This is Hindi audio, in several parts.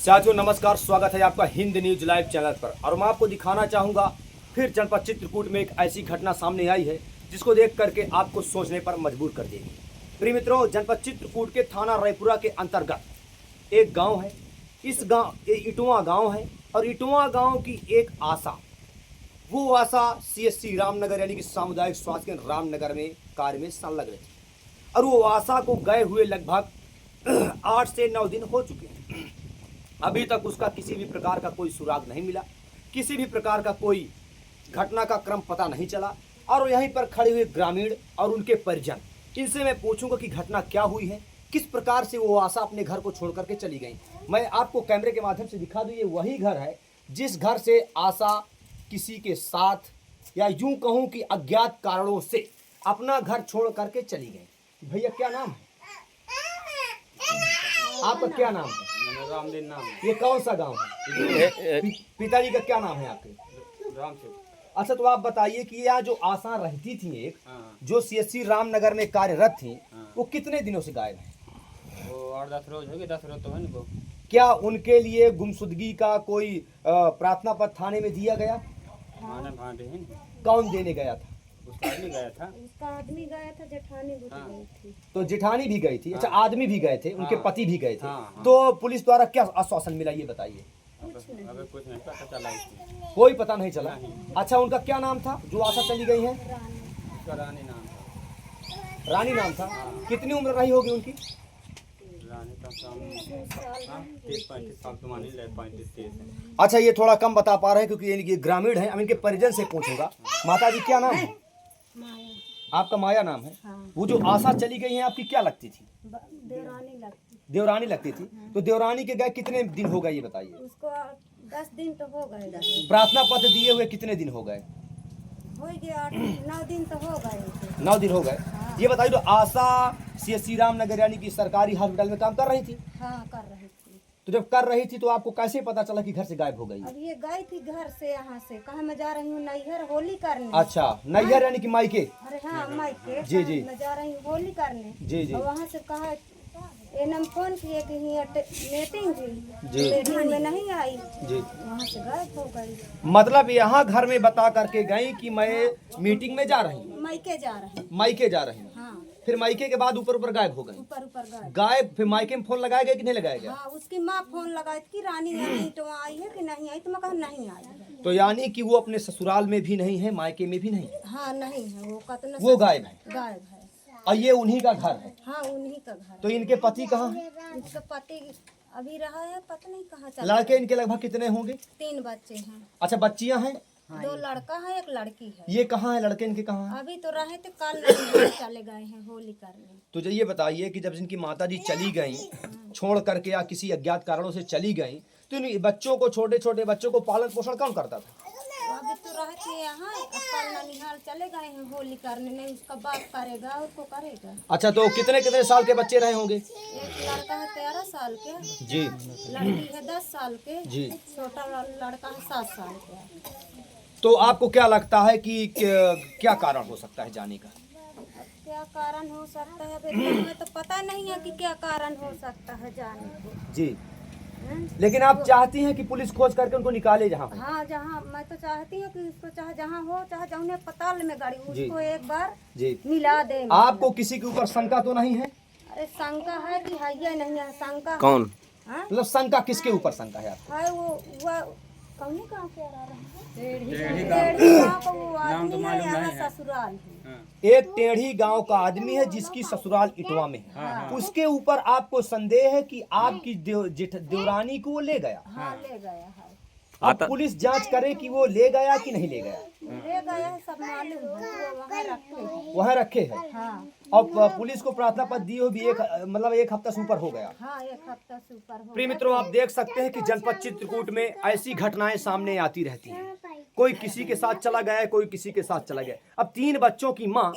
साथियों नमस्कार, स्वागत है आपका हिंद न्यूज लाइव चैनल पर। और मैं आपको दिखाना चाहूँगा फिर जनपद चित्रकूट में एक ऐसी घटना सामने आई है जिसको देख करके आपको सोचने पर मजबूर कर देगी। प्रिय मित्रों, जनपद चित्रकूट के थाना रायपुरा के अंतर्गत एक गांव है। इस गांव इटवा गांव है और इटवा गांव की एक आशा, वो आशा CSC रामनगर यानी कि सामुदायिक स्वास्थ्य केंद्र रामनगर में कार्य में संलग्न थी। और वो आशा को गए हुए लगभग 8 से 9 दिन हो चुके हैं। अभी तक उसका किसी भी प्रकार का कोई सुराग नहीं मिला, किसी भी प्रकार का कोई घटना का क्रम पता नहीं चला। और यहीं पर खड़े हुए ग्रामीण और उनके परिजन, इनसे मैं पूछूंगा कि घटना क्या हुई है, किस प्रकार से वो आशा अपने घर को छोड़ करके चली गई। मैं आपको कैमरे के माध्यम से दिखा दूं, ये वही घर है जिस घर से आशा किसी के साथ या यूं कहूं कि अज्ञात कारणों से अपना घर छोड़ करके चली गई। भैया क्या नाम है आपका? क्या नाम है? रामदीन नाम है। ये कौन सा गांव है? पिताजी का क्या नाम है आपके? रामचंद्र। अच्छा, तो आप बताइए कि यहाँ जो आशा रहती थी एक, हाँ। जो CSC रामनगर में कार्यरत थी, हाँ। वो कितने दिनों से गायब है? वो 8-10 रोज हो गए, 10 रोज तो है ना। क्या उनके लिए गुमशुदगी का कोई प्रार्थना पत्र थाने में दिया गया? खाना भांडे हैं। कौन देने गया था? उसका आदमी गया था। उसका आदमी गया था, जेठानी भी हाँ। गई थी। तो जेठानी भी गई थी। अच्छा, हाँ। आदमी भी गए थे, उनके हाँ। पति भी गए थे। हाँ। तो पुलिस द्वारा क्या आश्वासन मिला ये बताइए। अबे कुछ नहीं पता चला इसकी। कोई पता नहीं चला। नहीं। अच्छा, उनका क्या नाम था जो आशा चली गई है? रानी। उसका रानी नाम था। रानी नाम था। हाँ। कितनी उम्र रही होगी उनकी? रानी का काम 30-35 साल तो मान ही ले, 35-30। अच्छा, ये थोड़ा कम बता पा रहे हैं क्योंकि ये ग्रामीण है। हम इनके परिजन से पूछूंगा। माता जी क्या नाम है माया। आपका? माया नाम है। हाँ। वो जो आशा चली गई है आपकी क्या लगती थी? देवरानी लगती। देवरानी लगती थी। तो देवरानी के गए कितने दिन हो गए ये बताइए। उसको 10 दिन तो हो गए। प्रार्थना पत्र दिए हुए कितने दिन हो गए? हो गया 8-9 दिन तो हो गए। 9 दिन हो गए। हाँ। ये बताइए, तो आशा CSC रामनगर यानी कि सरकारी हॉस्पिटल में काम कर रही थी। हाँ, कर रही थी। तो जब कर रही थी तो आपको कैसे पता चला कि घर से गायब हो गई? अब ये गई थी घर से, यहाँ से कहा मैं जा रही हूँ नैहर होली करने। अच्छा, नैहर यानी कि मायके। अरे हाँ, मायके। जी, जी। मैं जा रही हूँ होली करने। जी, जी। और वहाँ से कहा एनम फोन किए कि यहाँ मीटिंग थी, जी। मीटिंग में नहीं आई। जी, वहाँ से गायब हो गई। मतलब यहाँ घर में बता करके गई कि मैं मीटिंग में जा रही हूँ, मायके जा रही हूँ। मायके जा रही हूँ। हाँ, फिर मायके के बाद ऊपर ऊपर गायब हो गई। ऊपर ऊपर गायब। गायब फिर मायके में फोन लगाया गया कि नहीं लगाया गया? हाँ, उसकी माँ फोन लगाई थी कि रानी नहीं तो आई है कि नहीं आई, तो मैं कहा नहीं आई है। तो यानी कि वो अपने ससुराल में भी नहीं है, मायके में भी नहीं है, हाँ, नहीं है वो कतना वो गायब है। गायब है। और ये उन्हीं का घर है। हाँ, उन्हीं का घर तो इनके पति कहाँ है? है। उसका पति अभी रहा है, पता नहीं कहाँ चला। लड़के इनके लगभग कितने होंगे? 3 बच्चे हैं। अच्छा, बच्चियां हैं? 2 लड़का है, 1 लड़की है। ये कहाँ है? लड़के इनके कहाँ हैं? अभी तो रहे थे, कल नहीं चले गए हैं होली करने। तो जो ये बताइए कि जब इनकी माता जी चली गई छोड़ करके या किसी अज्ञात कारणों से चली गई, तो इन बच्चों को, छोटे छोटे बच्चों को पालन पोषण कौन करता था? अभी तो रहे थे यहाँ, कल ननिहाल चले गए हैं होली करने। नहीं उसका बाप करेगा, उसको करेगा। अच्छा, तो कितने कितने साल के बच्चे रहे होंगे? एक लड़का है 13 साल के, जी, लड़की है 10 साल के, जी। छोटा लड़का है 7 साल का। तो आपको क्या लगता है कि क्या कारण हो सकता है जाने का? अब क्या कारण हो सकता है, अभी हमें तो पता नहीं है कि क्या कारण हो सकता है जाने को। जी, हैं? लेकिन आप चाहती हैं कि पुलिस खोज करके उनको निकाले जहाँ हो। हाँ, जहाँ मैं तो चाहती हूँ कि उसको चाहे जहाँ हो, चाहे जहाँ अस्पताल में गाड़ी, जी। उसको एक बार जी, मिला दे। आपको किसी के ऊपर शंका तो नहीं है? अरे शंका है कि है या नहीं है, शंका कौन? हाँ? मतलब शंका किसके ऊपर शंका है आपको? है वो कौन गाँव से आ रहा है? टेढ़ी टेढ़ी गाँव। गाँव का वो नाम तो आदमी है, मालूम यहाँ नहीं है। ससुराल है। हाँ। एक टेढ़ी गांव का आदमी है जिसकी ससुराल इटवा में है। हाँ। उसके ऊपर आपको संदेह है कि आपकी देवरानी को वो ले गया। हाँ, ले गया है। अब पुलिस जांच करे कि वो ले गया कि नहीं ले गया। ले गया है, सब मालूम है, तो वो वहाँ रखे हैं। वहाँ रखे हैं। हाँ, और पुलिस को प्रार्थना पत्र दिए हुए भी एक हफ्ता से ऊपर हो गया। हाँ, 1 हफ्ता से ऊपर हो प्रिय गया। मित्रों, आप देख सकते हैं कि जनपद चित्रकूट में ऐसी घटनाएं सामने आती रहती हैं। कोई किसी के साथ चला गया है, कोई किसी के साथ चला गया। अब 3 बच्चों की माँ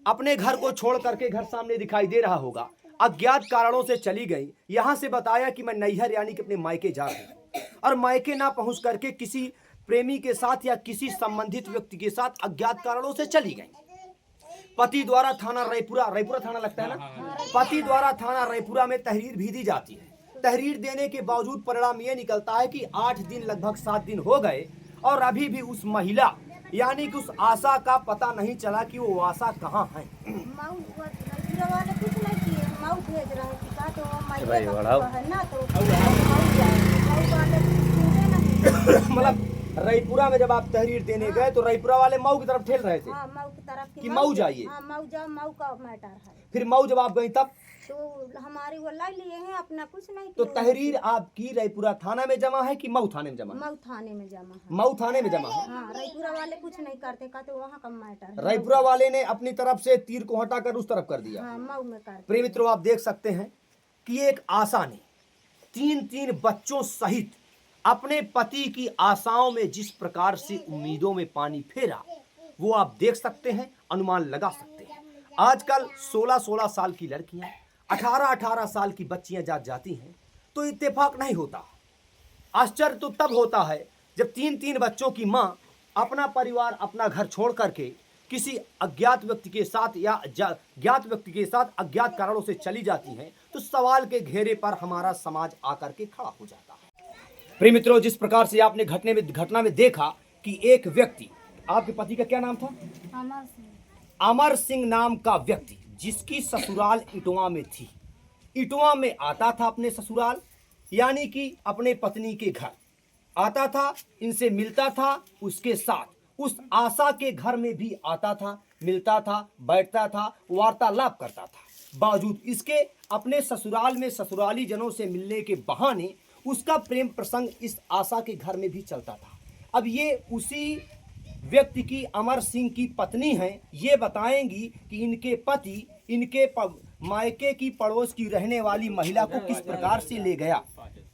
अपने घर को छोड़ करके, घर सामने दिखाई दे रहा होगा, अज्ञात कारणों से चली गई। यहाँ से बताया कि मैं नैहर यानी कि अपने मायके जा रही हूँ, और मायके ना पहुँच करके किसी प्रेमी के साथ या किसी संबंधित व्यक्ति के साथ अज्ञात कारणों से चली गई। पति द्वारा थाना रायपुरा थाना लगता है ना, पति द्वारा थाना रायपुरा में तहरीर भी दी जाती है। तहरीर देने के बावजूद परिणाम ये निकलता है कि 8 दिन लगभग 7 दिन हो गए और अभी भी उस महिला यानी कि उस आशा का पता नहीं चला कि वो आशा कहाँ है। माऊ रजूरा वाले कुछ नहीं किए, माऊ भेज रहे थे का तो भाई महिला बढ़ाओ। का है ना तो माऊ जाए, माऊ वाले सुनते नहीं। मतलब रईपुरा में जब आप तहरीर देने गए तो रईपुरा वाले मऊ की तरफ ठेल रहे थे हाँ माऊ की तरफ कि मऊ जाइए। हाँ माऊ जाओ, माऊ का मैटर है। फिर मऊ जब आप गई तब तो हमारी वो लाई लिए हैं, अपना कुछ नहीं तो किया। तहरीर आपकी रईपुरा थाना में जमा है कि मऊ थाने में जमा है? मऊ थाने में जमा है। मऊ थाने में जमा है। हाँ रईपुरा वाले कुछ नहीं करते का तो वहाँ का मैटर है। रईपुरा वाले ने अपनी तरफ से तीर को हटाकर उस तरफ कर दिया। हाँ मऊ में करते। प्रिय मित्रों, आप देख सकते हैं कि एक आशा ने 3 बच्चों सहित अपने पति की आशाओं में जिस प्रकार से उम्मीदों में पानी फेरा, वो आप देख सकते हैं, अनुमान लगा सकते हैं। आजकल 16-16 साल की लड़कियां, 18-18 साल की बच्चियां जाती हैं तो इत्तेफाक नहीं होता। आश्चर्य तो तब होता है जब 3 बच्चों की मां अपना परिवार, अपना घर छोड़ करके किसी अज्ञात व्यक्ति के साथ या ज्ञात व्यक्ति के साथ अज्ञात कारणों से चली जाती हैं, तो सवाल के घेरे पर हमारा समाज आकर के खड़ा हो जाता है। प्रिय मित्रों, जिस प्रकार से आपने घटना में देखा कि एक व्यक्ति, आपके पति का क्या नाम था? अमर सिंह नाम का व्यक्ति, जिसकी ससुराल इटवा में थी, इटवा में आता था अपने ससुराल यानी कि अपने पत्नी के घर आता था, इनसे मिलता था, उसके साथ उस आशा के घर में भी आता था, मिलता था, बैठता था, वार्तालाप करता था। बावजूद इसके अपने ससुराल में ससुराली जनों से मिलने के बहाने उसका प्रेम प्रसंग इस आशा के घर में भी चलता था। अब ये उसी व्यक्ति की, अमर सिंह की पत्नी हैं, ये बताएंगी कि इनके पति इनके मायके की पड़ोस की रहने वाली महिला को किस प्रकार से ले गया।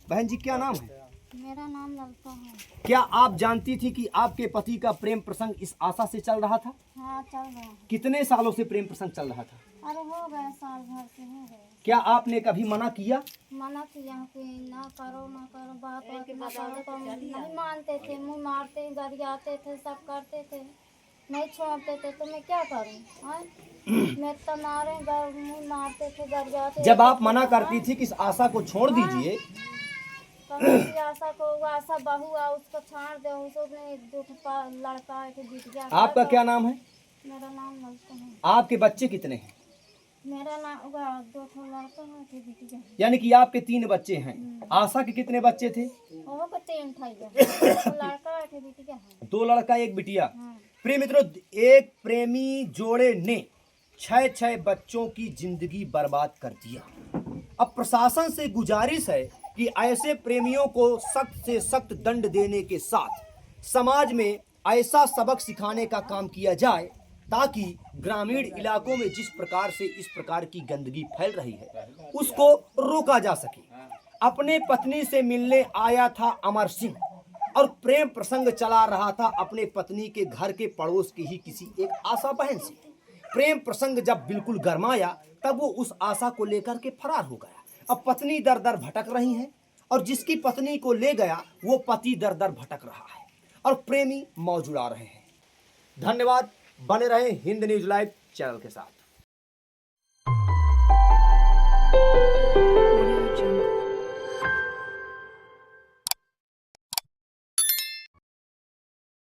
बहन जी, क्या नाम है? मेरा नाम ललता है। क्या आप जानती थी कि आपके पति का प्रेम प्रसंग इस आशा से चल रहा था? हाँ चल रहा है। कितने सालों से प्रेम प्रसंग चल रहा था? अरे हो गए, साल भर से हो गए। क्या आपने कभी मना किया? मना किया कि ना करो ना करो, बात ना करो, तो नहीं मानते थे, मुँह मारते, गरियाते थे, सब करते थे, नहीं छोड़ते थे। तो मैं क्या करूँ? मैं तो मारे, मुँह मारते थे, गरियाते। जब आप मना करती थी कि इस आशा को छोड़ दीजिए, आशा को, वो आशा बहू आ, उसको छोड़ दे, उसने 2 लड़का है, बिटिया। आपका क्या नाम है? मेरा नाम ललता है। आपके बच्चे कितने हैं? मेरा नाम 2 लड़का है, बिटिया। यानी कि आपके 3 बच्चे हैं। आशा के कितने बच्चे थे? वो बच्चे 2 लड़का है, बिटिया है। 2 लड़का 1 बिटिया। प्रिय मित्रों, एक प्रेमी जोड़े ने 6 बच्चों की जिंदगी बर्बाद कर दिया। अब प्रशासन से गुजारिश है कि ऐसे प्रेमियों को सख्त से सख्त दंड देने के साथ समाज में ऐसा सबक सिखाने का काम किया जाए ताकि ग्रामीण इलाकों में जिस प्रकार से इस प्रकार की गंदगी फैल रही है उसको रोका जा सके। अपने पत्नी से मिलने आया था अमर सिंह और प्रेम प्रसंग चला रहा था अपने पत्नी के घर के पड़ोस की ही किसी एक आशा बहन से। प्रेम प्रसंग जब बिल्कुल गरमाया तब वो उस आशा को लेकर के फरार हो गया। अब पत्नी दर दर भटक रही है और जिसकी पत्नी को ले गया वो पति दर दर भटक रहा है और प्रेमी मौज उड़ा रहे हैं। धन्यवाद, बने रहे हिंद न्यूज लाइव चैनल के साथ।